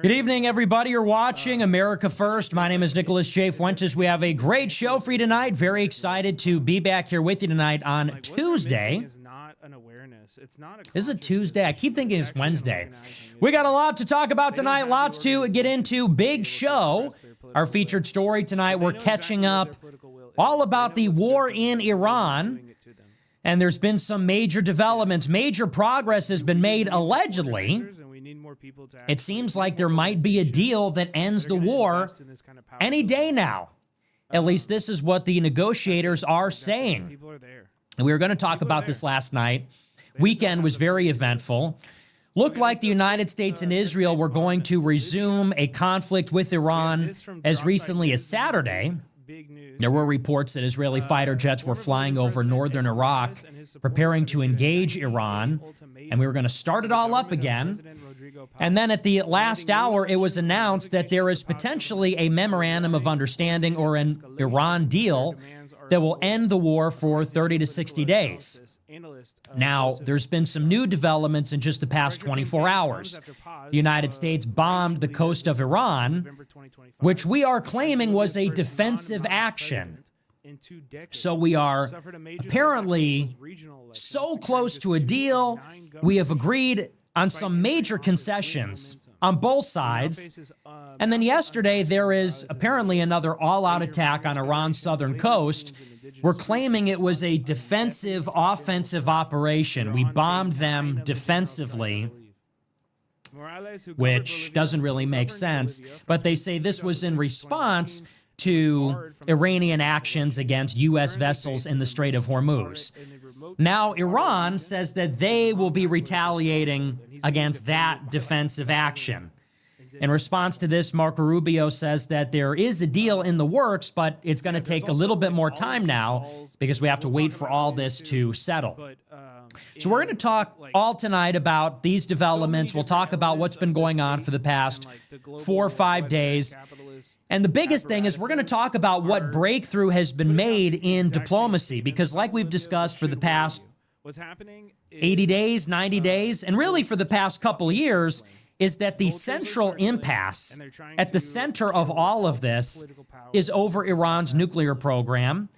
Good evening, everybody. You're watching America First. My name is Nicholas J. Fuentes. We have a great show for you tonight. Very excited to be back here with you tonight on Tuesday. Is it Tuesday? I keep thinking it's Wednesday. We got a lot to talk about tonight, lots to get into. Big show. Our featured story tonight, we're catching up all about the war in Iran. And there's been some major developments. Major progress has been made, allegedly. It seems like there might be a deal that ends the war any day now. At least this is what the negotiators are saying. And we were going to talk about this last night. Weekend was very eventful. Looked like the United States and Israel were going to resume a conflict with Iran as recently as Saturday. There were reports that Israeli fighter jets were flying over northern Iraq, preparing to engage Iran, and we were going to start it all up again. And then at the last hour, it was announced that there is potentially a memorandum of understanding or an Iran deal that will end the war for 30 to 60 days. Now, there's been some new developments in just the past 24 hours. The United States bombed the coast of Iran, which we are claiming was a defensive action. So we are apparently so close to a deal. We have agreed on some major concessions on both sides. And then yesterday, there is apparently another all-out attack on Iran's southern coast. We're claiming it was a defensive, offensive operation. We bombed them defensively, which doesn't really make sense. But they say this was in response to Iranian actions against U.S. vessels in the Strait of Hormuz. Now, Iran says that they will be retaliating against that defensive action. In response to this, Marco Rubio says that there is a deal in the works, but it's going to take a little bit more time now because we have to wait for all this to settle. So we're going to talk all tonight about these developments. We'll talk about what's been going on for the past 4 or 5 days. And the biggest thing is we're going to talk about what breakthrough has been made in diplomacy, because like we've discussed for the past 80 days, 90 days, and really for the past couple years, is that the central impasse at the center of all of this is over Iran's nuclear program.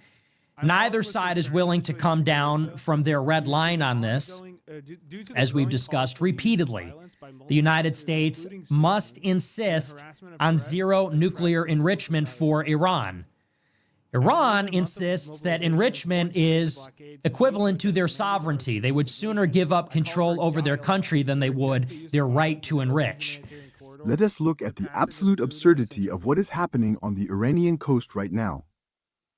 Neither side is willing to come down from their red line on this, as we've discussed repeatedly. The United States must insist on zero nuclear enrichment for Iran. Iran insists that enrichment is equivalent to their sovereignty. They would sooner give up control over their country than they would their right to enrich. Let us look at the absolute absurdity of what is happening on the Iranian coast right now.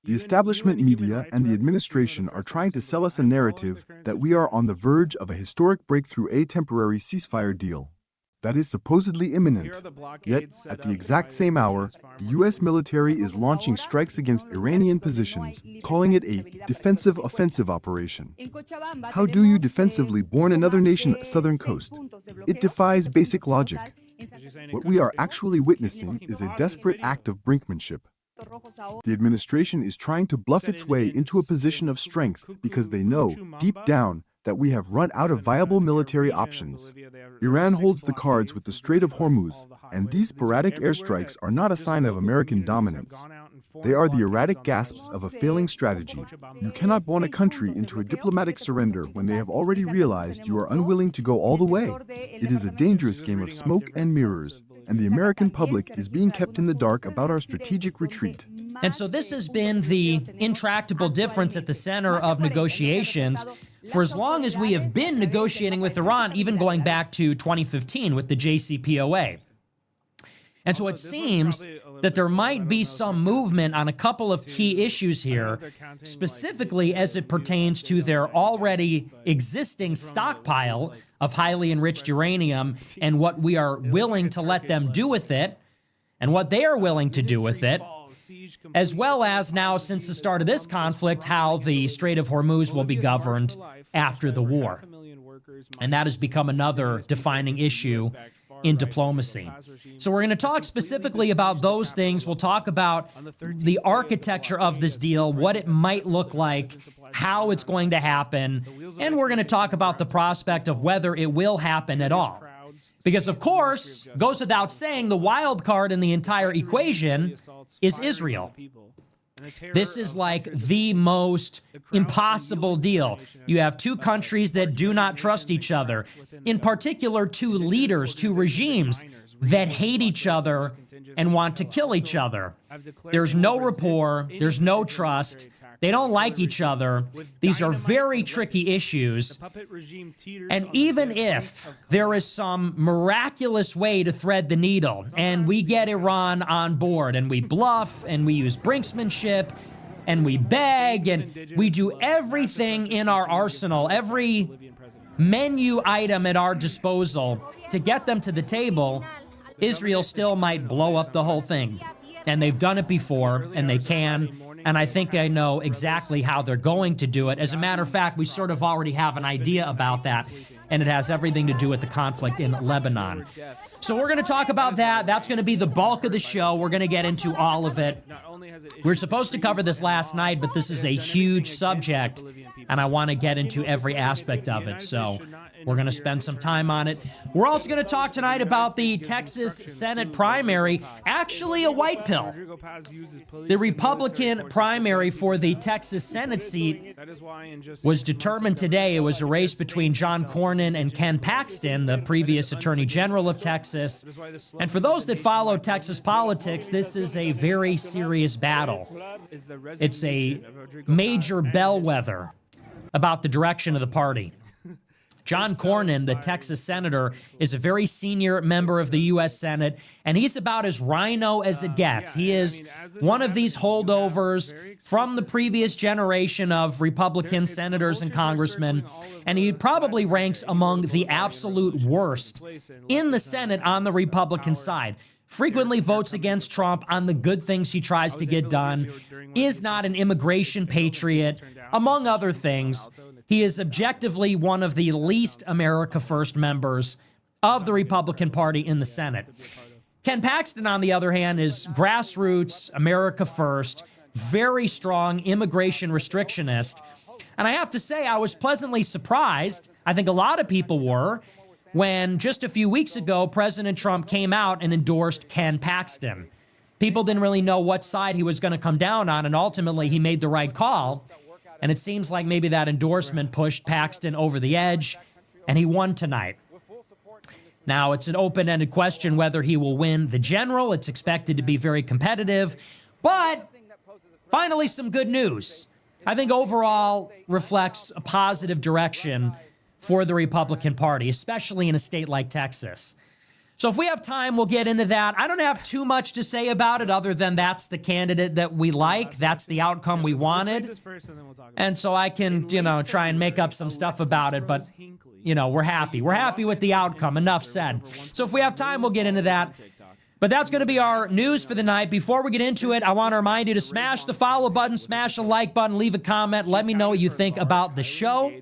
The establishment media and the administration are trying to sell us a narrative that we are on the verge of a historic breakthrough, a temporary ceasefire deal that is supposedly imminent. Yet, at the exact same hour, the U.S. military is launching strikes against Iranian positions, calling it a defensive offensive operation. How do you defensively board another nation's southern coast? It defies basic logic. What we are actually witnessing is a desperate act of brinkmanship. The administration is trying to bluff its way into a position of strength because they know, deep down, that we have run out of viable military options. Iran holds the cards with the Strait of Hormuz, and these sporadic airstrikes are not a sign of American dominance. They are the erratic gasps of a failing strategy. You cannot bond a country into a diplomatic surrender when they have already realized you are unwilling to go all the way. It is a dangerous game of smoke and mirrors, and the American public is being kept in the dark about our strategic retreat. And so this has been the intractable difference at the center of negotiations for as long as we have been negotiating with Iran, even going back to 2015 with the JCPOA. And so it seems that there might be some movement on a couple of key issues here, specifically as it pertains to their already existing stockpile of highly enriched uranium and what we are willing to let them do with it and what they are willing to do with it, as well as now, since the start of this conflict, how the Strait of Hormuz will be governed after the war. And that has become another defining issue in diplomacy. So we're going to talk specifically about those things. We'll talk about the architecture of this deal, what it might look like, how it's going to happen, and we're going to talk about the prospect of whether it will happen at all. Because, of course, goes without saying, the wild card in the entire equation is Israel. This is like the most impossible deal. You have two countries that do not trust each other. In particular, two leaders, two regimes that hate each other and want to kill each other. There's no rapport. There's no trust. They don't like each other. These are very tricky issues. And even if there is some miraculous way to thread the needle, and we get Iran on board, and we bluff, and we use brinksmanship, and we beg, and we do everything in our arsenal, every menu item at our disposal to get them to the table, Israel still might blow up the whole thing. And they've done it before, and they can, and I think I know exactly how they're going to do it. As a matter of fact, we sort of already have an idea about that, and it has everything to do with the conflict in Lebanon. So we're going to talk about that. That's going to be the bulk of the show. We're going to get into all of it. We were supposed to cover this last night, but this is a huge subject, and I want to get into every aspect of it. So we're going to spend some time on it. We're also going to talk tonight about the Texas Senate primary, actually a white pill. The Republican primary for the Texas Senate seat was determined today. It was a race between John Cornyn and Ken Paxton, the previous Attorney General of Texas. And for those that follow Texas politics, this is a very serious battle. It's a major bellwether about the direction of the party. John Cornyn, the Texas senator, is a very senior member of the U.S. Senate, and he's about as rhino as it gets. He is one of these holdovers from the previous generation of Republican senators and congressmen, and he probably ranks among the absolute worst in the Senate on the Republican side. Frequently votes against Trump on the good things he tries to get done, is not an immigration patriot, among other things. He is objectively one of the least America First members of the Republican Party in the Senate. Ken Paxton, on the other hand, is grassroots, America First, very strong immigration restrictionist. And I have to say, I was pleasantly surprised, I think a lot of people were, when just a few weeks ago, President Trump came out and endorsed Ken Paxton. People didn't really know what side he was going to come down on, and ultimately he made the right call. And it seems like maybe that endorsement pushed Paxton over the edge, and he won tonight. Now, it's an open-ended question whether he will win the general. It's expected to be very competitive, but finally some good news. I think overall reflects a positive direction for the Republican Party, especially in a state like Texas. So if we have time, we'll get into that. I don't have too much to say about it other than that's the candidate that we like. That's the outcome we wanted. And so I can, try and make up some stuff about it, but, we're happy. We're happy with the outcome. Enough said. So if we have time, we'll get into that. But that's going to be our news for the night. Before we get into it, I want to remind you to smash the follow button, smash the like button, leave a comment. Let me know what you think about the show.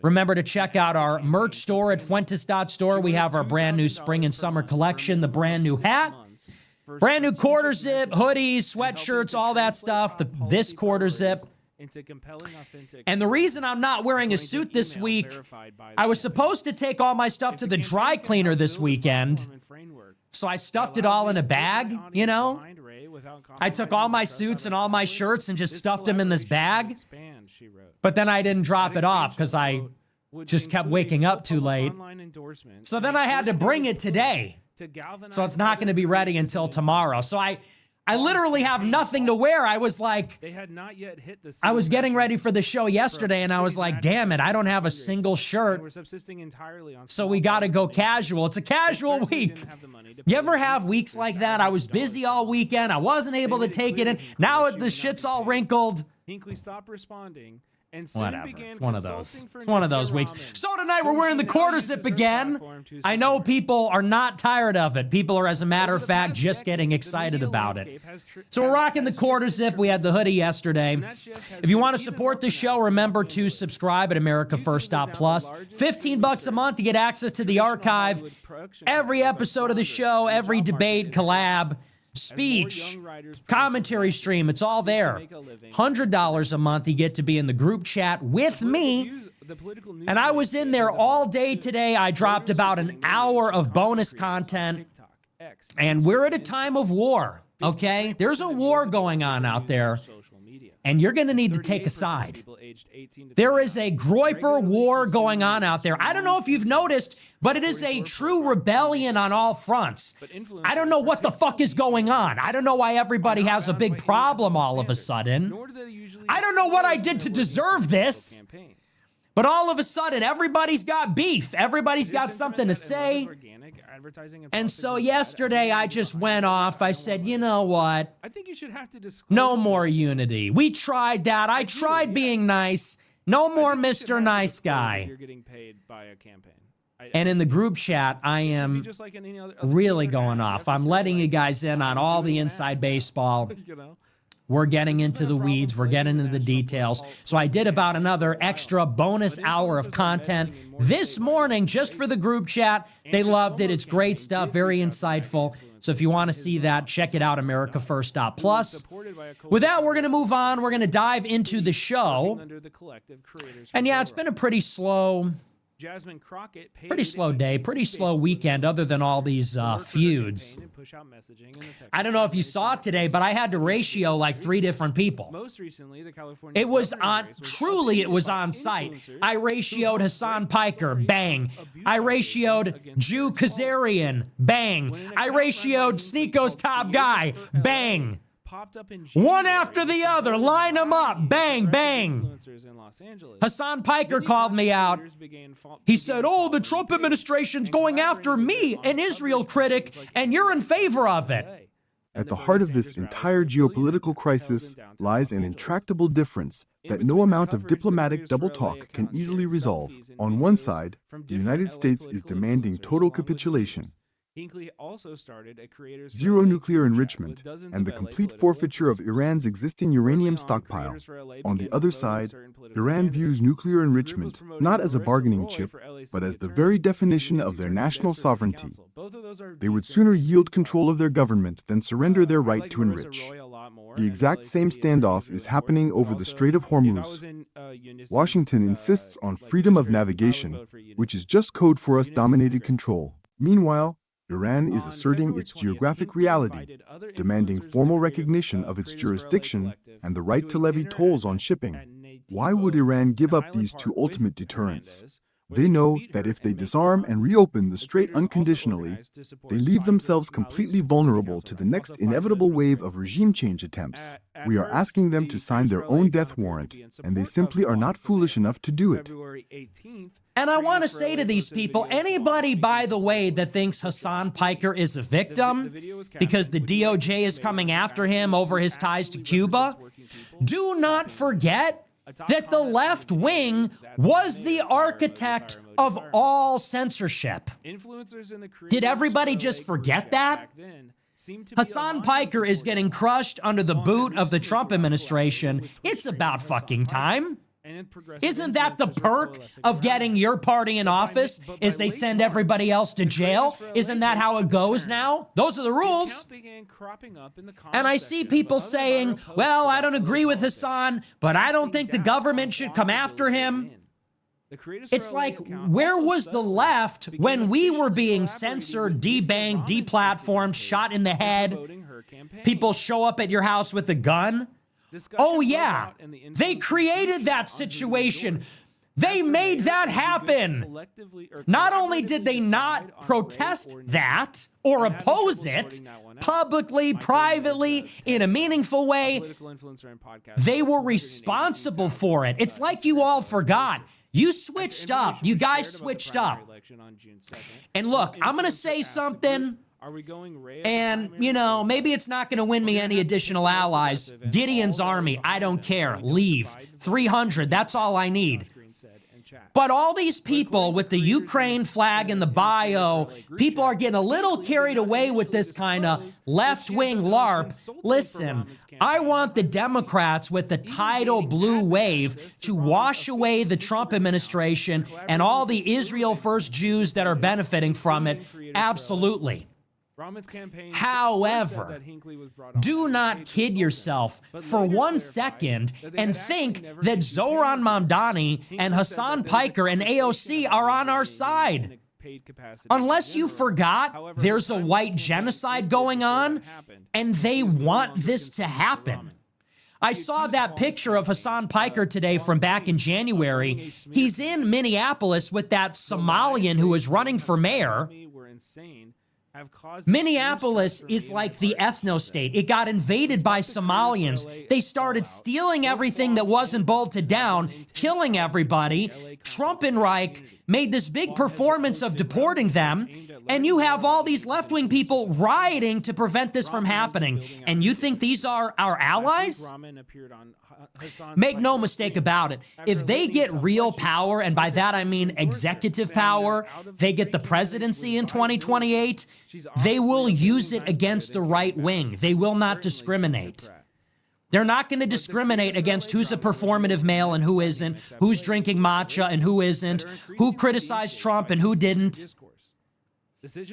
Remember to check out our merch store at Fuentes.store. We have our brand new spring and summer collection, the brand new hat, brand new quarter zip, hoodies, sweatshirts, all that stuff, this quarter zip. And the reason I'm not wearing a suit this week, I was supposed to take all my stuff to the dry cleaner this weekend, so I stuffed it all in a bag, I took all my suits and all my shirts and just stuffed them in this bag. But then I didn't drop it off because I just kept waking up too late. So then I had to bring it today. So it's not going to be ready until tomorrow. So I literally have nothing to wear. I was like, I was getting ready for the show yesterday and I was like, damn it, I don't have a single shirt. So we got to go casual. It's a casual week. You ever have weeks like that? I was busy all weekend. I wasn't able to take it in. Now the shit's all wrinkled. Hinckley stopped responding. Whatever. It's one of those. It's one of those weeks. So tonight we're wearing the quarter zip again. I know people are not tired of it. People are, as a matter of fact, just getting excited about it. So we're rocking the quarter zip. We had the hoodie yesterday. If you want to support the show, remember to subscribe at AmericaFirst.plus. $15 a month to get access to the archive, every episode of the show, every debate, collab. speech, commentary stream, it's all there. $100 a month, you get to be in the group chat with me. And I was in there all day today. I dropped about an hour of bonus content. And we're at a time of war, okay? There's a war going on out there. And you're going to need to take a side. There is a Groyper war going on out there. I don't know if you've noticed, but it is a true rebellion on all fronts. I don't know what the fuck is going on. I don't know why everybody has a big problem all of a sudden. I don't know what I did to deserve this. But all of a sudden, everybody's got beef. Everybody's got something to say. And so yesterday, I just went off. I said, you know what? I think you should have to disclose. No more unity. We tried that. I tried being nice. No more Mr. Nice Guy. You're getting paid by a campaign. And in the group chat, I am really going off. I'm letting you guys in on all the inside baseball. We're getting into the weeds. We're getting into the details. So I did about another extra bonus hour of content this morning just for the group chat. They loved it. It's great stuff, very insightful. So if you want to see that, check it out, AmericaFirst.plus. With that, we're going to move on. We're going to dive into the show. And yeah, it's been a pretty slow day, pretty slow weekend other than all these feuds. I don't know if you saw it today, but I had to ratio like 3 different people. It was on site. I ratioed Hassan Piker, bang. I ratioed Jew Kazarian, bang. I ratioed Sneako's top guy, bang. One after the other, line them up, bang, bang. Hassan Piker called me out. He said, oh, the Trump administration's going after me, an Israel critic, and you're in favor of it. At the heart of this entire geopolitical crisis lies an intractable difference that no amount of diplomatic double talk can easily resolve. On one side, the United States is demanding total capitulation, zero nuclear enrichment, and the complete forfeiture of Iran's existing uranium stockpile. On the other side, Iran views nuclear enrichment not as a bargaining chip, but as the very definition of their national sovereignty. They would sooner yield control of their government than surrender their right to enrich. The exact same standoff is happening over the Strait of Hormuz. Washington insists on freedom of navigation, which is just code for us dominated control. Meanwhile, Iran is asserting its geographic reality, demanding formal recognition of its jurisdiction and the right to levy tolls on shipping. Why would Iran give up these 2 ultimate deterrents? They know that if they disarm and reopen the strait unconditionally, they leave themselves completely vulnerable to the next inevitable wave of regime change attempts. We are asking them to sign their own death warrant, and they simply are not foolish enough to do it. And I want to say to these people, anybody, by the way, that thinks Hassan Piker is a victim because the DOJ is coming after him over his ties to Cuba, do not forget that the left wing was the architect of all censorship. Did everybody just forget that? Hassan Piker is getting crushed under the boot of the Trump administration. It's about fucking time. Isn't that the perk of getting your party in office, is they send everybody else to jail? Isn't that how it goes now? Those are the rules. And I see people saying, well, I don't agree with Hassan, but I don't think the government should come after him. It's like, where was the left when we were being censored, debanked, deplatformed, shot in the head? People show up at your house with a gun. Oh yeah, they created that situation. They made that happen. Not only did they not protest that or oppose it publicly, privately, in a meaningful way, they were responsible for it. It's like you all forgot. You switched up. You guys switched up. And look, I'm going to say something. And, you know, maybe it's not going to win me any additional allies. Gideon's army, I don't care. Leave. 300, that's all I need. But all these people with the Ukraine flag in the bio, people are getting a little carried away with this kind of left-wing LARP. Listen, I want the Democrats with the tidal blue wave to wash away the Trump administration and all the Israel First Jews that are benefiting from it. Absolutely. However, do not kid yourself for 1 second and think that Zohran Mamdani and Hassan Piker and AOC are on our side. Unless you forgot there's a white genocide going on and they want this to happen. I saw that picture of Hassan Piker today from back in January. He's in Minneapolis with that Somalian who is running for mayor. Minneapolis is like the ethno-state. It got invaded by Somalians. They started stealing everything that wasn't bolted down, killing everybody. Trump and Reich made this big performance of deporting them, and you have all these left-wing people rioting to prevent this from happening. And you think these are our allies? Make no mistake about it. If they get real power, and by that I mean executive power, they get the presidency in 2028, they will use it against the right wing. They will not discriminate. They're not going to discriminate against who's a performative male and who isn't, who's drinking matcha and who isn't, who criticized Trump and who didn't.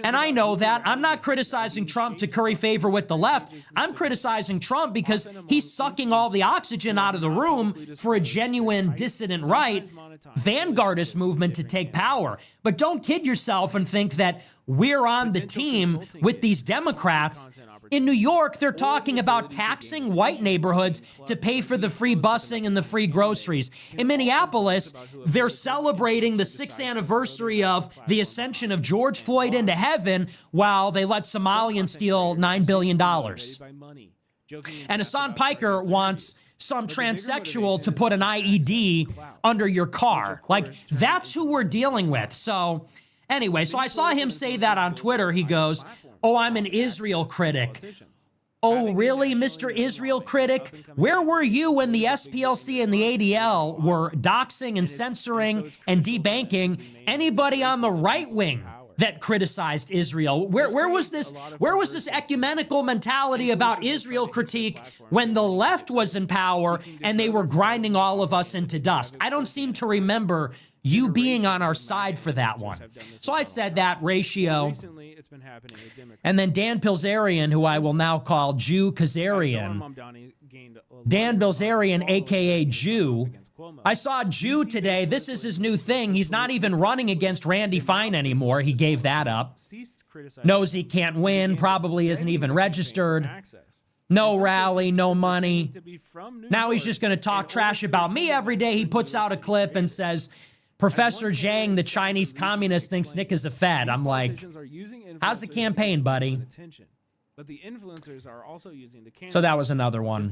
And I know that. I'm not criticizing Trump to curry favor with the left. I'm criticizing Trump because he's sucking all the oxygen out of the room for a genuine dissident right, vanguardist movement to take power. But don't kid yourself and think that we're on the team with these Democrats. In New York, they're talking about taxing white neighborhoods to pay for the free busing and the free groceries. In Minneapolis, they're celebrating the 6th anniversary of the ascension of George Floyd into heaven while they let Somalians steal $9 billion. And Hassan Piker wants some transsexual to put an IED under your car. Like, that's who we're dealing with. So anyway, so I saw him say that on Twitter. He goes, "Oh, I'm an Israel critic." Oh, really, Mr. Israel critic? Where were you when the SPLC and the ADL were doxing and censoring and debanking anybody on the right wing that criticized Israel? Where was this ecumenical mentality about Israel critique when the left was in power and they were grinding all of us into dust? I don't seem to remember you being on our side for that one. So I said that ratio. And then Dan Bilzerian, who I will now call Jew Kazarian, Dan Bilzerian, aka Jew. I saw Jew today. This is his new thing. He's not even running against Randy Fine anymore. He gave that up. Knows he can't win, probably isn't even registered. No rally, no money. Now he's just going to talk trash about me every day. He puts out a clip and says, "Professor Zhang, the Chinese communist, thinks Nick is a Fed." I'm like, how's the campaign, buddy? So that was another one.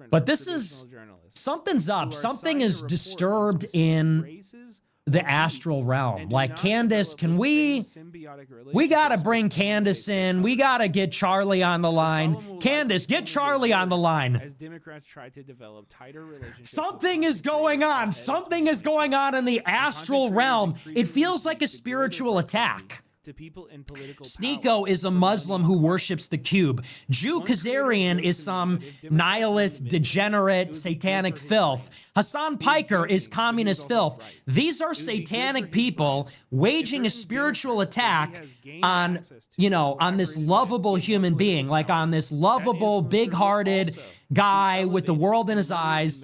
But this is, something's up. Something is disturbed in the astral realm. Like, Candace, we got to bring Candace in. We got to get Charlie on the line. Candace, get Charlie on the line. Something is going on. Something is going on in the astral realm. It feels like a spiritual attack. Sneeko is a Muslim who worships the cube. Jew Kazarian is some nihilist, degenerate, satanic filth. Hassan Piker is communist filth. These are satanic people waging a spiritual attack on, on this lovable human being, like on this lovable, big-hearted guy with the world in his eyes.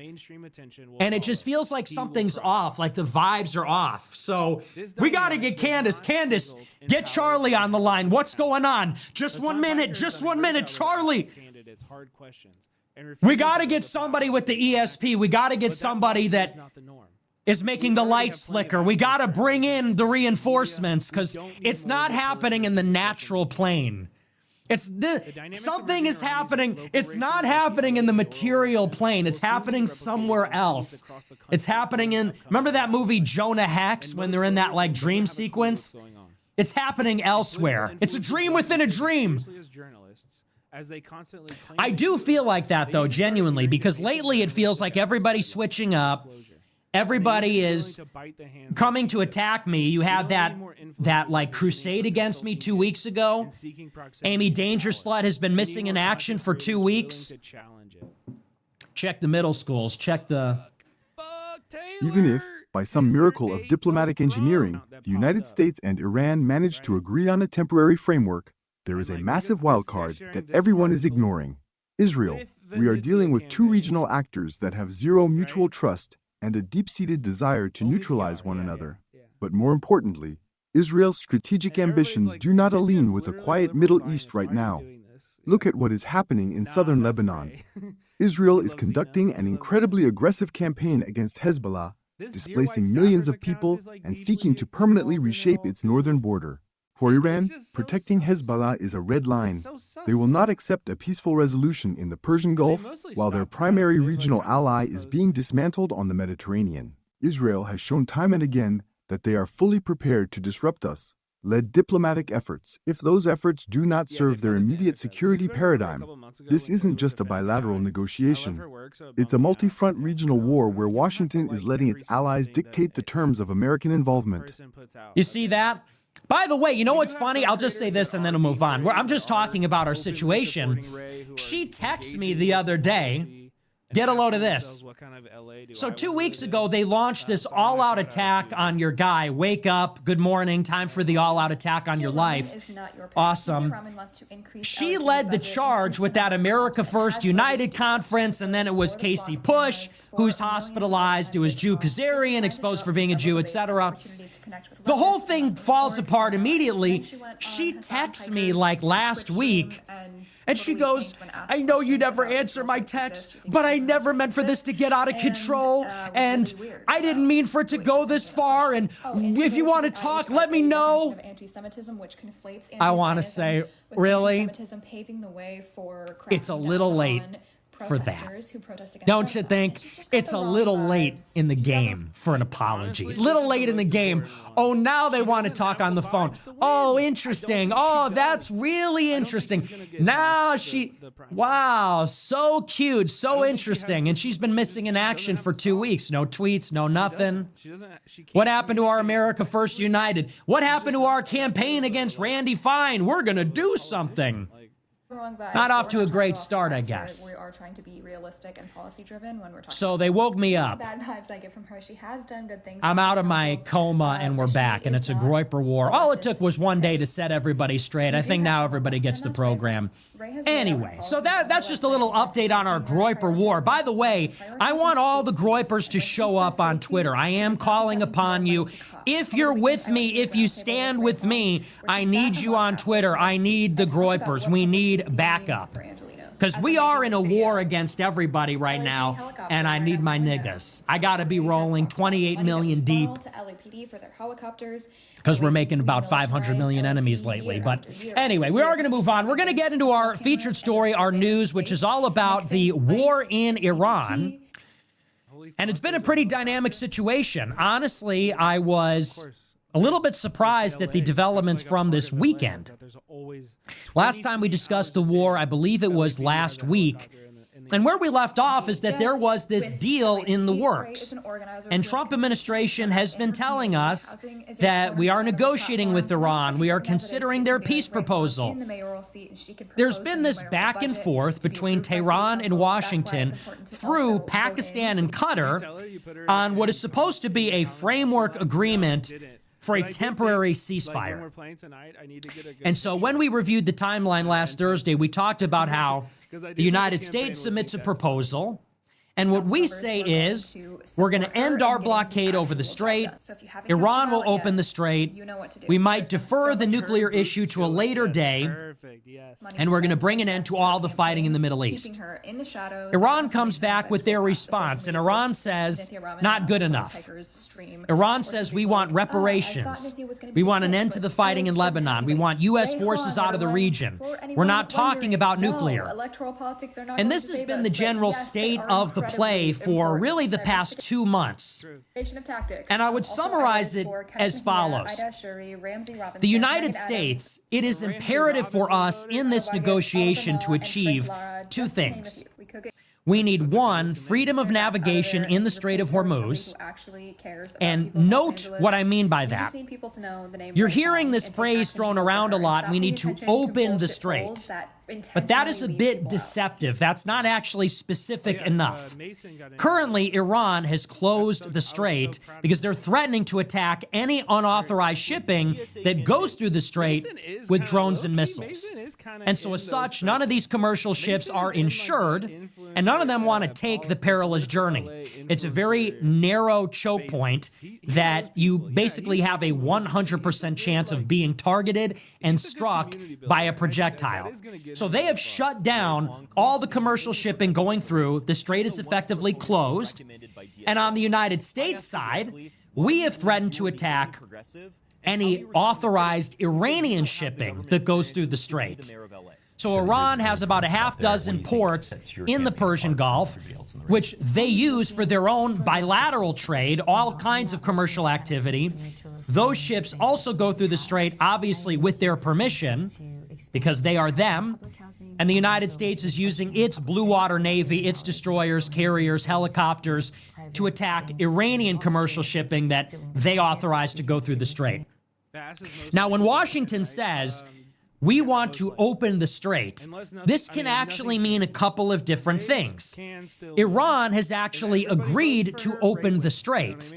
And it just feels like something's off, like the vibes are off. So we got to get Candace. Candace, get Charlie on the line. What's going on? Just 1 minute, Charlie. We got to get somebody with the ESP. We got to get somebody that is making the lights flicker. We got to bring in the reinforcements because it's not happening in the natural plane. Something is happening. It's not happening in the material plane. It's happening somewhere else. It's happening in, remember that movie Jonah Hex when they're in that like dream sequence? It's happening elsewhere. It's a dream within a dream. I do feel like that though, genuinely, because lately it feels like everybody's switching up. Everybody is coming to attack me. You had that like crusade against me 2 weeks ago. Amy Dangerslut has been missing in action for 2 weeks. Check the middle schools. Check the... Even if, by some miracle of diplomatic engineering, the United States and Iran managed to agree on a temporary framework, there is a massive wildcard that everyone is ignoring. Israel. We are dealing with two regional actors that have zero mutual trust and a deep-seated desire to neutralize one another. But more importantly, Israel's strategic ambitions do not align with a quiet Middle East right now. Look at what is happening in southern Lebanon. Israel is conducting an incredibly aggressive campaign against Hezbollah, displacing millions of people and seeking to permanently reshape its northern border. For Iran, protecting Hezbollah is a red line. They will not accept a peaceful resolution in the Persian Gulf, while their primary regional ally is being dismantled on the Mediterranean. Israel has shown time and again that they are fully prepared to disrupt us, led diplomatic efforts. If those efforts do not serve their immediate security paradigm, this isn't just a bilateral negotiation. It's a multi-front regional war where Washington is letting its allies dictate the terms of American involvement. You see that? By the way, you know what's funny? I'll just say this and then I'll move on. I'm just talking about our situation. She texted me the other day. Get a load of this. So 2 weeks ago, they launched this all-out attack on your guy. Wake up, good morning, time for the all-out attack on your life. Awesome. She led the charge with that America First United conference, and then it was Casey Push, who's hospitalized. It was Jew Kazarian, exposed for being a Jew, etc. The whole thing falls apart immediately. She texts me like last week, and she goes, I know you never answer my texts, but I never meant for this to get out of control, and I didn't mean for it to go this far, and if you want to talk, let me know. I want to say, really? It's a little late for that. Don't you think? It's a little late in the game for an apology. Little late in the game. Oh, now they want to talk on the phone. Oh, interesting. Oh, that's really interesting. Now wow, so cute, so interesting. And she's been missing in action for 2 weeks. No tweets, no nothing. What happened to our America First United? What happened to our campaign against Randy Fine? We're going to do something. Not off to a great start, I guess. We are trying to be realistic and policy-driven when we're talking. So they woke me up. Bad vibes I get from her. She has done good things. I'm out of my coma and we're back, and it's a Groyper war. All it took was 1 day to set everybody straight. I think now everybody gets the program. Anyway, so that's just a little update on our Groyper war. By the way, I want all the Groypers to show up on Twitter. I am calling upon you. If you're with me, if you stand with me, I need you on Twitter. I need the Groypers. We need backup. Because we are in a war against everybody right now, and I need my niggas. I got to be rolling 28 million deep. Because we're making about 500 million enemies lately. But anyway, we are going to move on. We're going to get into our featured story, our news, which is all about the war in Iran. And it's been a pretty dynamic situation. Honestly, I was a little bit surprised at the developments from this weekend. Last time we discussed the war, I believe it was last week. And where we left off is that there was this deal in the works. And Trump administration has been telling us that we are negotiating with Iran. We are considering their peace proposal. There's been this back and forth between Tehran and Washington through Pakistan and Qatar on what is supposed to be a framework agreement for a temporary ceasefire. And so when we reviewed the timeline last Thursday, we talked about how the United States submits a proposal, and what we say is we're going to end our blockade over the strait. Iran will open the strait. We might defer the nuclear issue to a later day, and we're going to bring an end to all the fighting in the Middle East. Iran comes back with their response, and Iran says, not good enough. Iran says we want reparations. We want an end to the fighting in Lebanon. We want U.S. forces out of the region. We're not talking about nuclear. And this has been the general state of the play for really the past 2 months. And I would summarize it as follows. The United States, it is imperative for us in this negotiation to achieve 2 things. We need 1, freedom of navigation in the Strait of Hormuz. And note what I mean by that. You're hearing this phrase thrown around a lot, we need to open the strait. But that is a bit deceptive. That's not actually specific enough. Currently, Iran has closed the strait because they're threatening to attack any unauthorized shipping that goes through the strait with drones and missiles. And so as such, none of these commercial ships are insured, and none of them want to take the perilous journey. It's a very narrow choke point that you basically have a 100% chance of being targeted and struck by a projectile. So they have shut down all the commercial shipping going through. The strait is effectively closed. And on the United States side, we have threatened to attack any authorized Iranian shipping that goes through the strait. So Iran has about a half dozen ports in the Persian Gulf, which they use for their own bilateral trade, all kinds of commercial activity. Those ships also go through the strait, obviously with their permission, because they are them. And the United States is using its blue water navy, its destroyers, carriers, helicopters, to attack Iranian commercial shipping that they authorize to go through the strait. Now, when Washington says, we want to open the strait, this can actually mean a couple of different things. Iran has actually agreed to open the strait,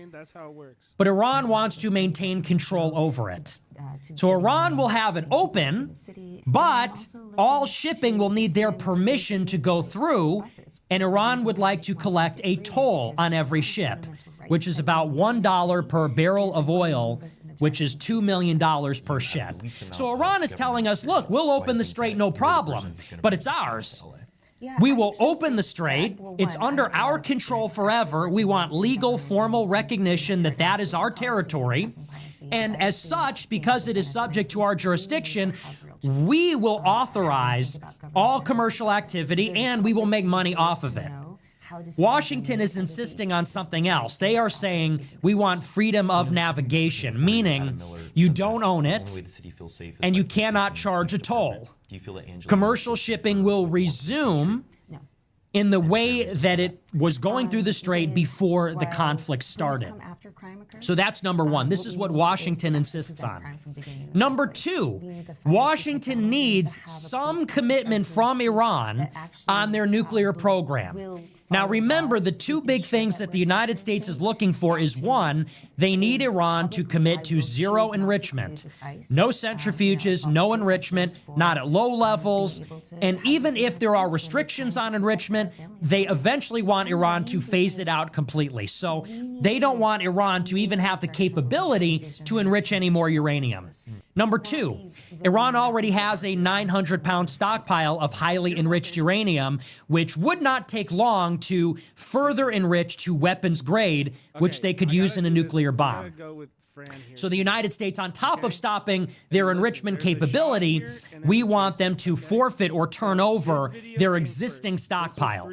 but Iran wants to maintain control over it. So Iran will have it open, but all shipping will need their permission to go through, and Iran would like to collect a toll on every ship, which is about $1 per barrel of oil, which is $2 million per ship. So Iran is telling us, look, we'll open the strait, no problem, but it's ours. We will open the strait. It's under our control forever. We want legal, formal recognition that that is our territory. And as such, because it is subject to our jurisdiction, we will authorize all commercial activity and we will make money off of it. Washington is insisting on something else. They are saying we want freedom of navigation, meaning you don't own it and you cannot charge a toll. Commercial shipping will resume in the way that it was going through the strait before the conflict started. So that's number one. This is what Washington insists on. Number two, Washington needs some commitment from Iran on their nuclear program. Now remember, the two big things that the United States is looking for is, one, they need Iran to commit to zero enrichment. No centrifuges, no enrichment, not at low levels, and even if there are restrictions on enrichment, they eventually want Iran to phase it out completely. So they don't want Iran to even have the capability to enrich any more uranium. Number two, Iran already has a 900-pound stockpile of highly enriched uranium, which would not take long to further enrich to weapons grade, which they could use in a nuclear bomb. So the United States, on top of stopping their enrichment capability, we want them to forfeit or turn over their existing stockpile.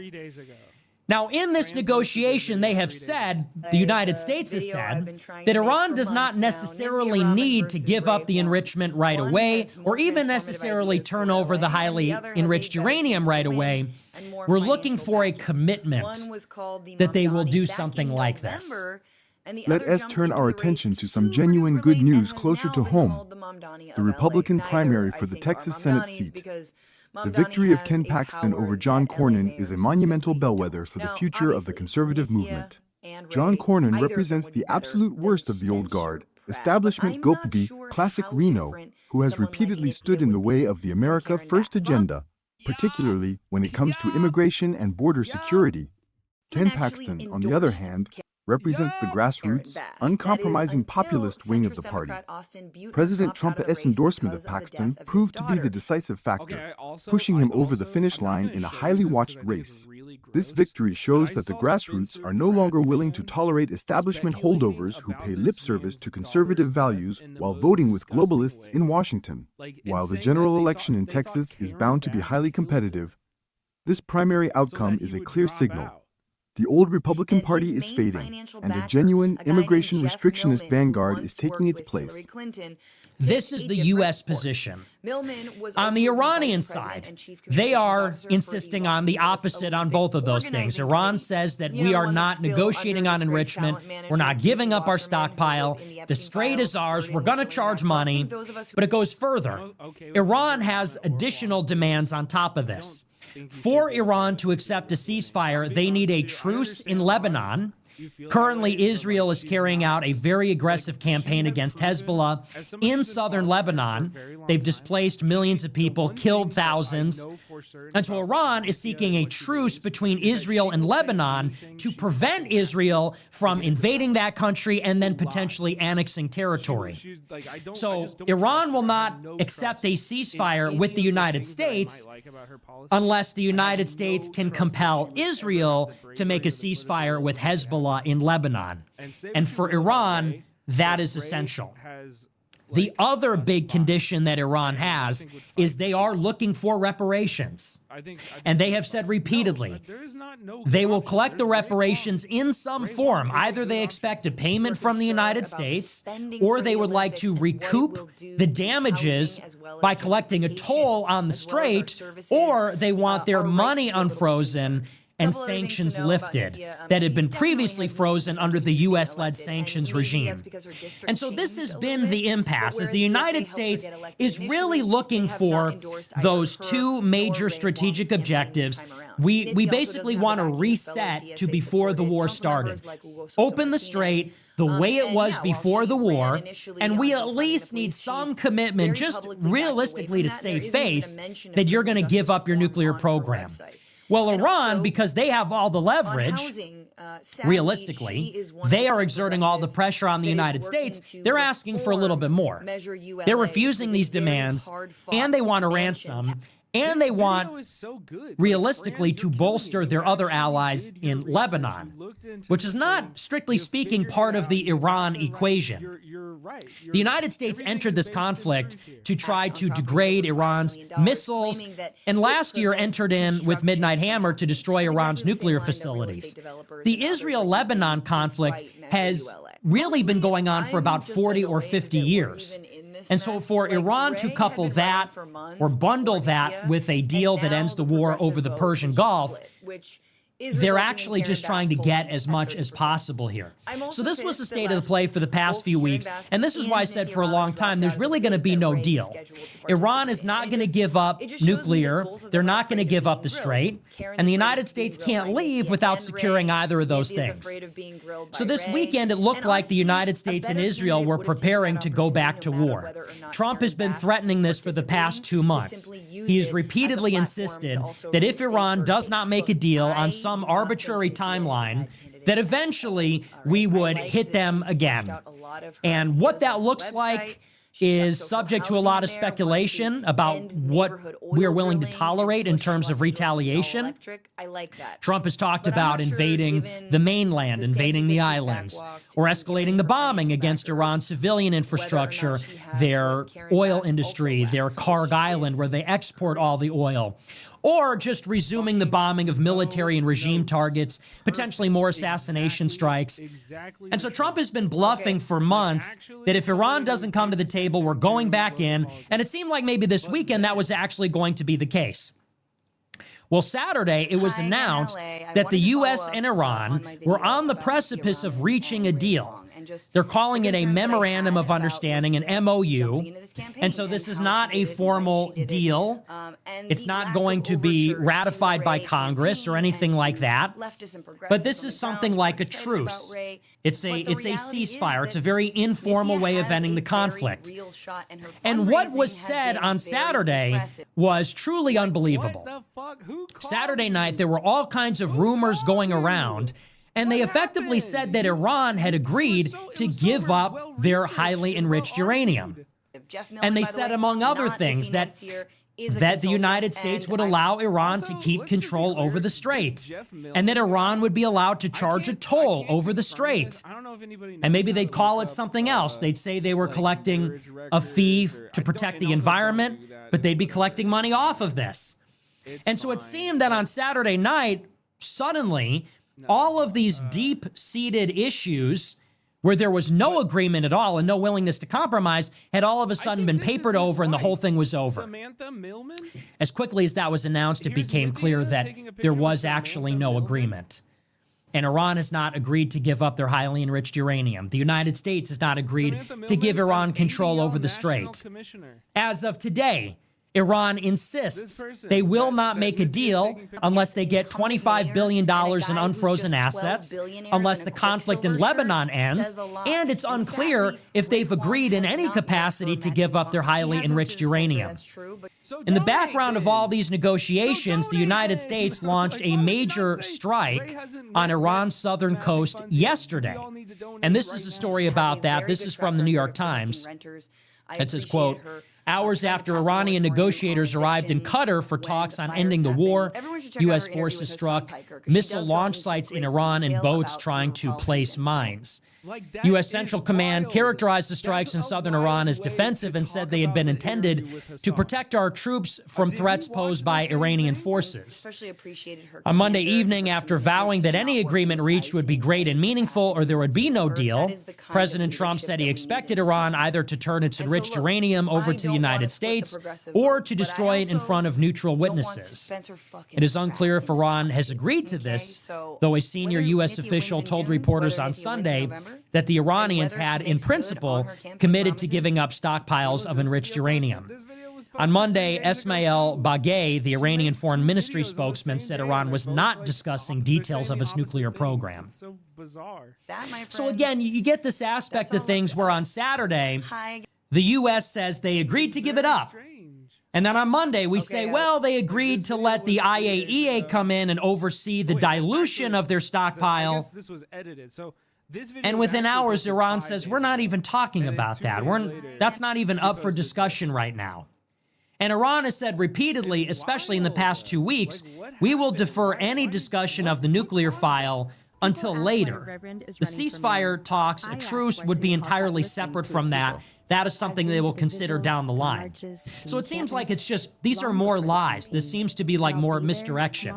Now, in this negotiation, they have said, the United States has said, that Iran does not necessarily need to give up the enrichment right away, or even necessarily turn over the highly enriched uranium right away. We're looking for a commitment that they will do something like this. Let us turn our attention to some genuine good news closer to home, the Republican primary for the Texas Senate seat. The victory of Ken Paxton over John Cornyn is a monumental bellwether for the future of the conservative movement. John Cornyn represents the absolute worst of the old guard, establishment Gopgi, classic Reno, who has repeatedly stood in the way of the America First agenda, particularly when it comes to immigration and border security. Ken Paxton, on the other hand, represents the grassroots, uncompromising populist wing of the party. President Trump's endorsement of Paxton proved to be the decisive factor, pushing him over the finish line in a highly watched race. This victory shows that the grassroots are no longer willing to tolerate establishment holdovers who pay lip service to conservative values while voting with globalists in Washington. While the general election in Texas is bound to be highly competitive, this primary outcome is a clear signal. The old Republican Party is fading, and a genuine immigration restrictionist vanguard is taking its place. This is the U.S. position. On the Iranian side, they are insisting on the opposite on both of those things. Iran says that we are not negotiating on enrichment. We're not giving up our stockpile. The strait is ours. We're going to charge money. But it goes further. Iran has additional demands on top of this. For Iran to accept a ceasefire, they need a truce in Lebanon. Currently, Israel is carrying out a very aggressive campaign against Hezbollah in southern Lebanon. They've displaced millions of people, killed thousands. And so Iran is seeking a truce between Israel and Lebanon to prevent Israel from invading that country and then potentially annexing territory. So Iran will not accept a ceasefire with the United States unless the United States can compel Israel to make a ceasefire with Hezbollah in Lebanon. And for Iran, that is essential. The other big condition that Iran has is they are looking for reparations. And they have said repeatedly, they will collect the reparations in some form. Either they expect a payment from the United States, or they would like to recoup the damages by collecting a toll on the strait, or they want their money unfrozen and sanctions lifted that had been previously frozen under the U.S.-led sanctions regime. And so this has been the impasse, as the United States is really looking for those two major strategic objectives. We basically want to reset to before the war started. Open the strait the way it was before the war, and we at least need some commitment, just realistically to save face, that you're going to give up your nuclear program. Well, Iran, because they have all the leverage, realistically, they are exerting all the pressure on the United States. They're asking for a little bit more. They're refusing these demands, and they want a ransom, and they want, realistically, to bolster their other allies in Lebanon, which is not, strictly speaking, part of the Iran equation. The United States entered this conflict to try to degrade Iran's missiles, and last year entered in with Midnight Hammer to destroy Iran's nuclear facilities. The Israel-Lebanon conflict has really been going on for about 40 or 50 years. And so for Iran to couple that or bundle that with a deal that ends the war over the Persian Gulf, they're actually just trying to get as much as possible here. So this was the state of the play for the past few weeks, and this is why I said for a long time there's really going to be no deal. Iran is not going to give up nuclear, they're not going to give up the strait, and the United States can't leave without securing either of those things. So this weekend it looked like the United States and Israel were preparing to go back to war. Trump has been threatening this for the past 2 months. He has repeatedly insisted that if Iran does not make a deal on some arbitrary timeline, that eventually we would hit them again. And what that looks like is subject to a lot of speculation about what we're willing to tolerate in terms of retaliation. Trump has talked about invading the mainland, invading the islands, or escalating the bombing against Iran's civilian infrastructure, their oil industry, their Karg Island, where they export all the oil, or just resuming the bombing of military and regime targets, potentially more assassination strikes. And so Trump has been bluffing for months that if Iran doesn't come to the table, we're going back in, and it seemed like maybe this weekend that was actually going to be the case. Well, Saturday, it was announced that the U.S. and Iran were on the precipice of reaching a deal. They're calling it a Memorandum of Understanding, an MOU, and so this is not a formal deal. It's not going to be ratified by Congress or anything like that, but this is something like a truce. It's a ceasefire. It's a very informal way of ending the conflict. And what was said on Saturday was truly unbelievable. Saturday night, there were all kinds of rumors going around, and they effectively said that Iran had agreed to give up their highly enriched uranium. And they said, among other things, that the United States would allow Iran to keep control over the strait, and that Iran would be allowed to charge a toll over the strait. And maybe they'd call it something else. They'd say they were collecting a fee to protect the environment, but they'd be collecting money off of this. And so it seemed that on Saturday night, suddenly, all of these deep-seated issues where there was no agreement at all and no willingness to compromise, had all of a sudden been papered over and the whole thing was over. Samantha Millman? As quickly as that was announced, it became clear that there was actually no agreement. And Iran has not agreed to give up their highly enriched uranium. The United States has not agreed to give Iran control over the strait. As of today, Iran insists they will not make a deal unless they get $25 billion in unfrozen assets, unless the conflict in Lebanon ends, and it's unclear if they've agreed in any capacity to give up their highly enriched uranium. In the background of all these negotiations, the United States launched a major strike on Iran's southern coast yesterday. And this is a story about that. This is from the New York Times. It says, quote, hours after Iranian negotiators arrived in Qatar for talks on ending the war, U.S. forces struck missile launch sites in Iran and boats trying to place mines. U.S. Central Command characterized the strikes in southern Iran as defensive and said they had been intended to protect our troops from threats posed by Iranian forces. On Monday evening, after vowing that any agreement reached would be great and meaningful or there would be no deal, President Trump said he expected Iran either to turn its enriched uranium over to the United States or to destroy it in front of neutral witnesses. It is unclear if Iran has agreed to this, though a senior U.S. official told reporters on Sunday that the Iranians had, in principle, committed to giving up stockpiles of enriched uranium. On Monday, Esmail Bagay, the Iranian Foreign Ministry spokesman, said Iran was not discussing details of its nuclear program. So again, you get this aspect of things where on Saturday, the U.S. says they agreed to give it up. And then on Monday, we say, well, they agreed to let the IAEA come in and oversee the dilution of their stockpile. And within hours, Iran says, we're not even talking about that. That's not even up for discussion right now. And Iran has said repeatedly, especially in the past 2 weeks, we will defer any discussion of the nuclear file until later. The ceasefire talks, a truce, would be entirely separate from that. That is something they will consider down the line. So it seems like it's just, these are more lies. This seems to be like more misdirection.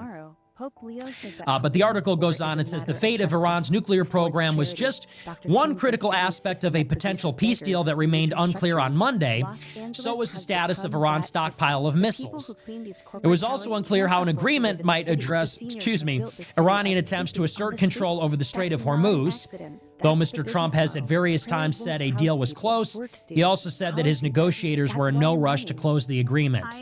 But the article goes on, it says the fate of Iran's nuclear program was just one critical aspect of a potential peace deal that remained unclear on Monday. So was the status of Iran's stockpile of missiles. It was also unclear how an agreement might address, Iranian attempts to assert control over the Strait of Hormuz. Though Mr. Trump has at various times said a deal was close, he also said that his negotiators were in no rush to close the agreement.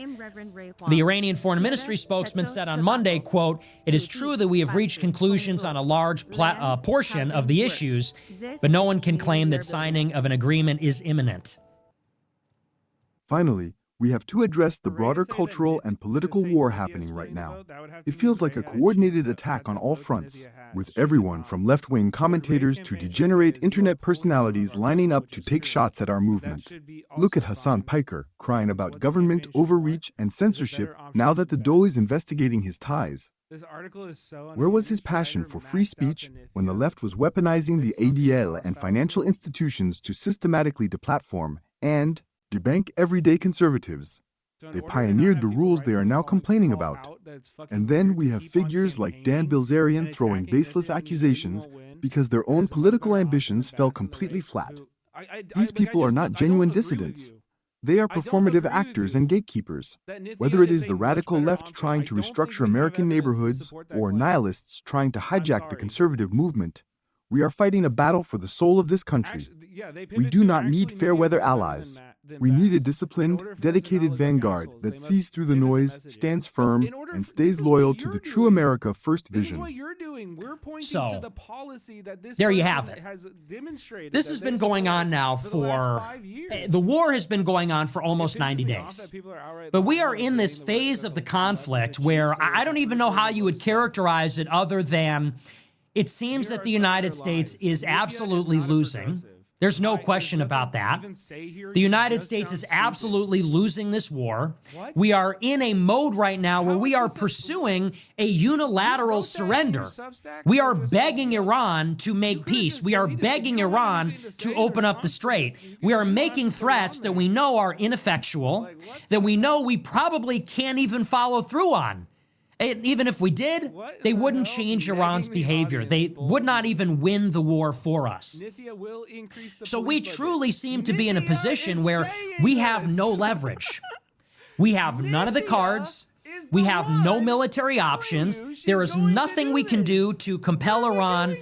The Iranian Foreign Ministry spokesman said on Monday, quote, it is true that we have reached conclusions on a large portion of the issues, but no one can claim that signing of an agreement is imminent. Finally, we have to address the broader cultural and political war happening right now. It feels like a coordinated attack on all fronts, with everyone from left-wing commentators to degenerate internet personalities lining up to take shots at our movement. Look at Hassan Piker crying about government overreach and censorship now that the DOE is investigating his ties. Where was his passion for free speech when the left was weaponizing the ADL and financial institutions to systematically deplatform and debank everyday conservatives? They pioneered the rules they are now complaining about. And then we have figures like Dan Bilzerian throwing baseless accusations because their own political ambitions fell completely flat. These people are not genuine dissidents. They are performative actors and gatekeepers. Whether it is the radical left trying to restructure American neighborhoods or nihilists trying to hijack the conservative movement, we are fighting a battle for the soul of this country. We do not need fair-weather allies. We need a disciplined, dedicated vanguard that sees through the noise, stands firm, and stays loyal to the true America First vision. So, there you have it. This has been going on now for, the war has been going on for almost 90 days. But we are in this phase of the conflict where I don't even know how you would characterize it other than it seems that the United States is absolutely losing. There's no question about that. The United States is absolutely losing this war. We are in a mode right now where we are pursuing a unilateral surrender. We are begging Iran to make peace. We are begging Iran to open up the strait. We are making threats that we know are ineffectual, that we know we probably can't even follow through on. And even if we did, they wouldn't change Iran's behavior. They would not even win the war for us. So we truly seem to be in a position where we have no leverage. We have none of the cards. We have no military options. There is nothing we can do to compel Iran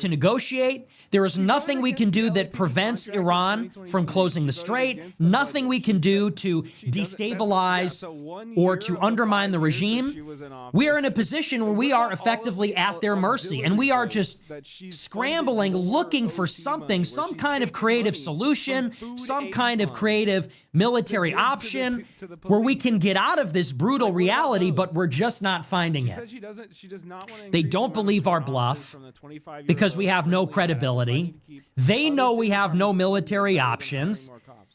to negotiate. There is nothing we can do that prevents Iran from closing the strait. Nothing we can do to destabilize or to undermine the regime. We are in a position where we are effectively at their mercy, and we are just scrambling, looking for something, some kind of creative solution, some kind of creative military option where we can get out of this brutal reality, but we're just not finding it. They don't believe our bluff because we have no credibility. They know we have no military options.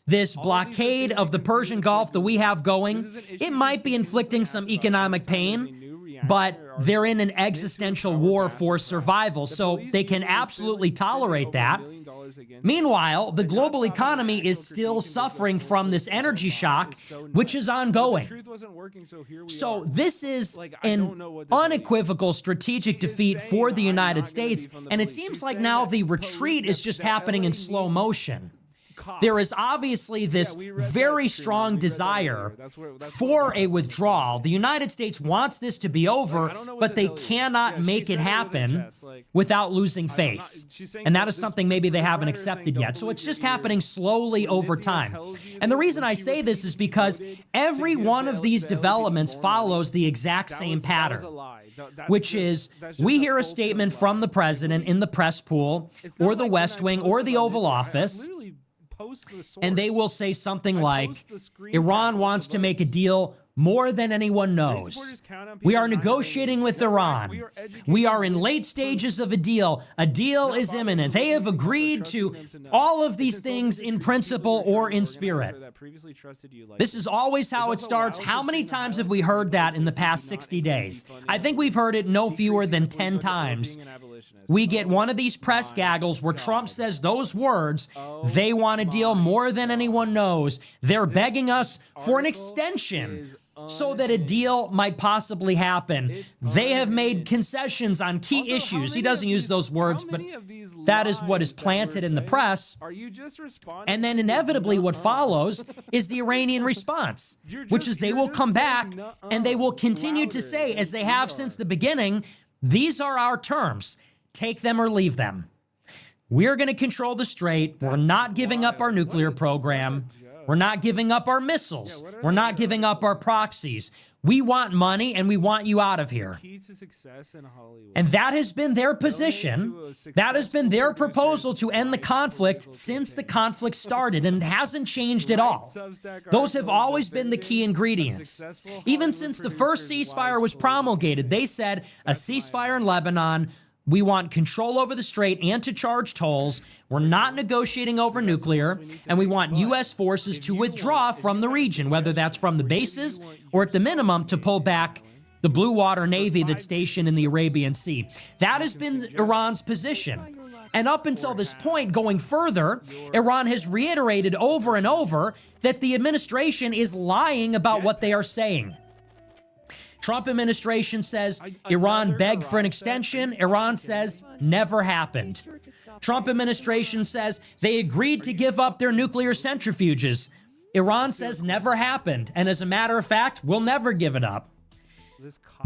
This blockade of the Persian Gulf that we have going, it might be inflicting some economic pain, but they're in an existential war for survival, so they can absolutely tolerate that. Meanwhile, the global economy is still suffering from this energy shock, which is ongoing. So this is an unequivocal strategic defeat for the United States, and it seems like now the retreat is just happening in slow motion. There is obviously this very strong desire for a withdrawal. The United States wants this to be over, but they cannot make it happen without losing face. And that is something maybe they haven't accepted yet. So it's just happening slowly over time. And the reason I say this is because every one of these developments follows the exact same pattern, which is we hear a statement from the president in the press pool or the West Wing or the Oval Office, and they will say something like, Iran wants to make a deal more than anyone knows. We are negotiating with Iran. We are in late stages of a deal. A deal is imminent. They have agreed to all of these things in principle or in spirit. This is always how it starts. How many times have we heard that in the past 60 days? I think we've heard it no fewer than 10 times. We get one of these press gaggles where Trump says those words, they want a deal more than anyone knows. They're begging us for an extension so that a deal might possibly happen. They have made concessions on key issues. He doesn't use those words, but that is what is planted in the press. And then inevitably what follows is the Iranian response, which is they will come back and they will continue to say, as they have since the beginning, these are our terms. Take them or leave them. We're going to control the strait. We're not giving up our nuclear program. We're not giving up our missiles. We're not giving up our proxies. We want money and we want you out of here. And that has been their position. That has been their proposal to end the conflict since the conflict started, and it hasn't changed at all. Those have always been the key ingredients. Even since the first ceasefire was promulgated, they said a ceasefire in Lebanon. We want control over the strait and to charge tolls. We're not negotiating over nuclear, and we want U.S. forces to withdraw from the region, whether that's from the bases or at the minimum to pull back the Blue Water Navy that's stationed in the Arabian Sea. That has been Iran's position. And up until this point, going further, Iran has reiterated over and over that the administration is lying about what they are saying. Trump administration says Iran begged for an extension. Iran says never happened. Trump administration says they agreed to give up their nuclear centrifuges. Iran says never happened. And as a matter of fact, we'll never give it up.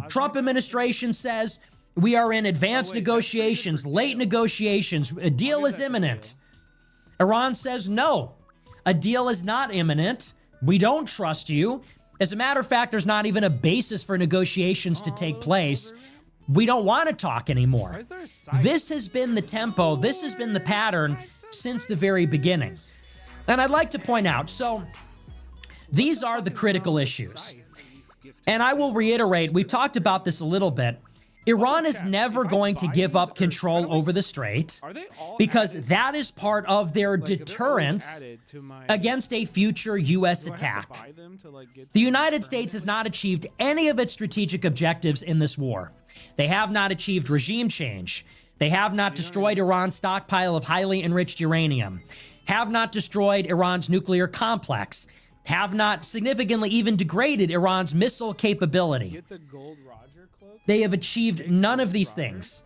Trump administration says we are in advanced negotiations, late negotiations. A deal is imminent. Iran says no, a deal is not imminent. We don't trust you. As a matter of fact, there's not even a basis for negotiations to take place. We don't want to talk anymore. This has been the tempo, this has been the pattern since the very beginning. And I'd like to point out, so these are the critical issues. And I will reiterate, we've talked about this a little bit. Iran is never going to give up control over the strait because that is part of their deterrence against a future U.S. attack. The United States has not achieved any of its strategic objectives in this war. They have not achieved regime change. They have not destroyed Iran's stockpile of highly enriched uranium, have not destroyed Iran's nuclear complex, have not significantly even degraded Iran's missile capability. They have achieved none of these things.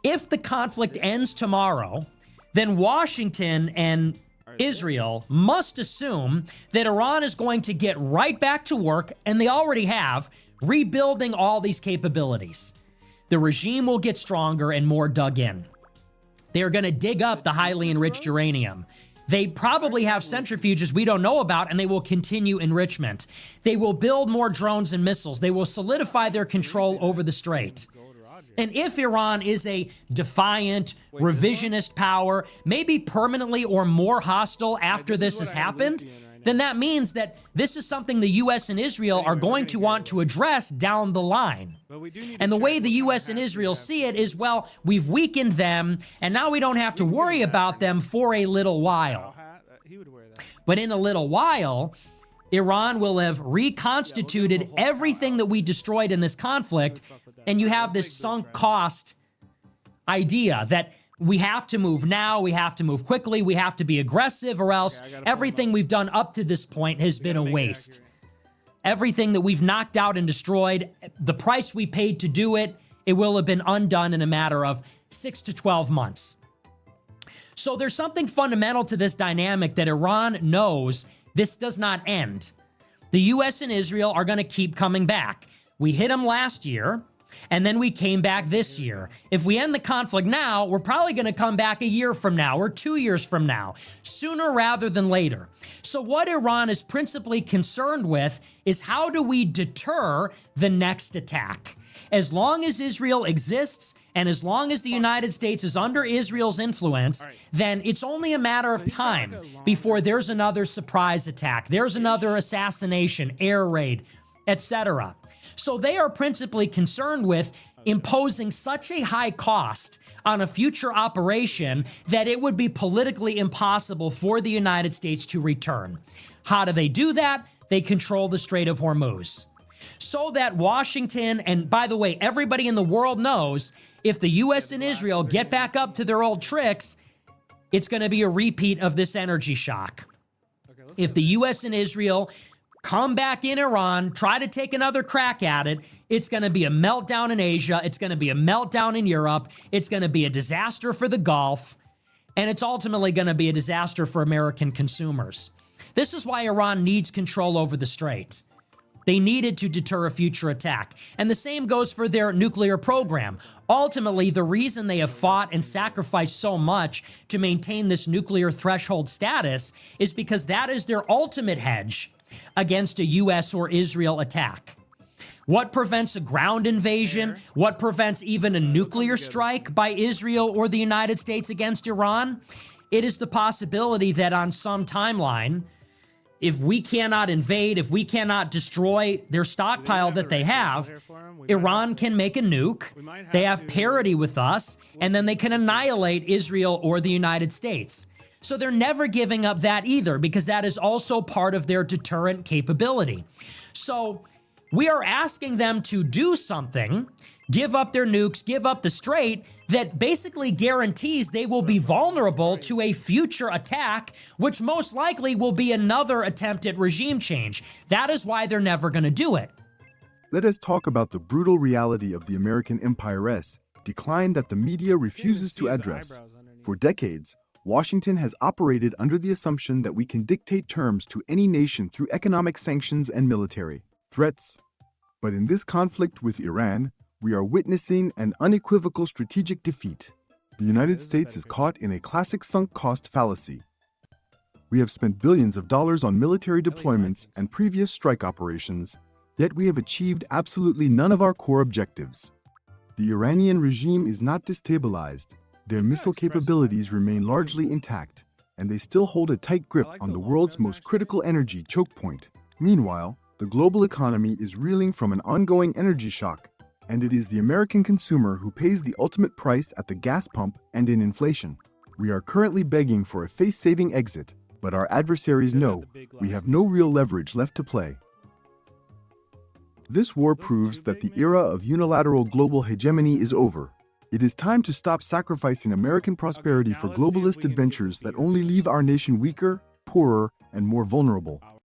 If the conflict ends tomorrow, then Washington and Israel must assume that Iran is going to get right back to work, and they already have, rebuilding all these capabilities. The regime will get stronger and more dug in. They're going to dig up the highly enriched uranium. They probably have centrifuges we don't know about, and they will continue enrichment. They will build more drones and missiles. They will solidify their control over the strait. And if Iran is a defiant, revisionist power, maybe permanently or more hostile after this has happened, then that means that this is something the U.S. and Israel are going to want to address down the line. And the way the U.S. and Israel see it is, well, we've weakened them, and now we don't have to worry about them for a little while. But in a little while, Iran will have reconstituted everything that we destroyed in this conflict, and you have this sunk cost idea that we have to move now, we have to move quickly, we have to be aggressive, or else everything we've done up to this point has been a waste. Everything that we've knocked out and destroyed, the price we paid to do it, it will have been undone in a matter of 6 to 12 months. So there's something fundamental to this dynamic that Iran knows this does not end. The U.S. and Israel are going to keep coming back. We hit them last year, and then we came back this year. If we end the conflict now, we're probably going to come back a year from now or 2 years from now, sooner rather than later. So what Iran is principally concerned with is how do we deter the next attack? As long as Israel exists and as long as the United States is under Israel's influence, then it's only a matter of time before there's another surprise attack, there's another assassination, air raid, etc. So they are principally concerned with imposing such a high cost on a future operation that it would be politically impossible for the United States to return. How do they do that? They control the Strait of Hormuz. So that Washington, and by the way, everybody in the world knows, if the U.S. and Israel get back up to their old tricks, it's going to be a repeat of this energy shock. If the U.S. and Israel come back in Iran, try to take another crack at it, it's going to be a meltdown in Asia, it's going to be a meltdown in Europe, it's going to be a disaster for the Gulf, and it's ultimately going to be a disaster for American consumers. This is why Iran needs control over the strait. They needed to deter a future attack. And the same goes for their nuclear program. Ultimately, the reason they have fought and sacrificed so much to maintain this nuclear threshold status is because that is their ultimate hedge against a U.S. or Israel attack. What prevents a ground invasion? What prevents even a nuclear strike by Israel or the United States against Iran? It is the possibility that on some timeline, if we cannot invade, if we cannot destroy their stockpile that they have, Iran can make a nuke, they have parity with us, and then they can annihilate Israel or the United States. So they're never giving up that either, because that is also part of their deterrent capability. So we are asking them to do something, give up their nukes, give up the strait, that basically guarantees they will be vulnerable to a future attack, which most likely will be another attempt at regime change. That is why they're never going to do it. Let us talk about the brutal reality of the American empire's decline that the media refuses to address. For decades, Washington has operated under the assumption that we can dictate terms to any nation through economic sanctions and military threats. But in this conflict with Iran, we are witnessing an unequivocal strategic defeat. The United States is caught in a classic sunk cost fallacy. We have spent billions of dollars on military deployments and previous strike operations, yet we have achieved absolutely none of our core objectives. The Iranian regime is not destabilized. Their missile capabilities remain largely intact, and they still hold a tight grip on the world's most critical energy choke point. Meanwhile, the global economy is reeling from an ongoing energy shock, and it is the American consumer who pays the ultimate price at the gas pump and in inflation. We are currently begging for a face-saving exit, but our adversaries know we have no real leverage left to play. This war proves that the era of unilateral global hegemony is over. It is time to stop sacrificing American prosperity for globalist adventures that only leave our nation weaker, poorer, and more vulnerable.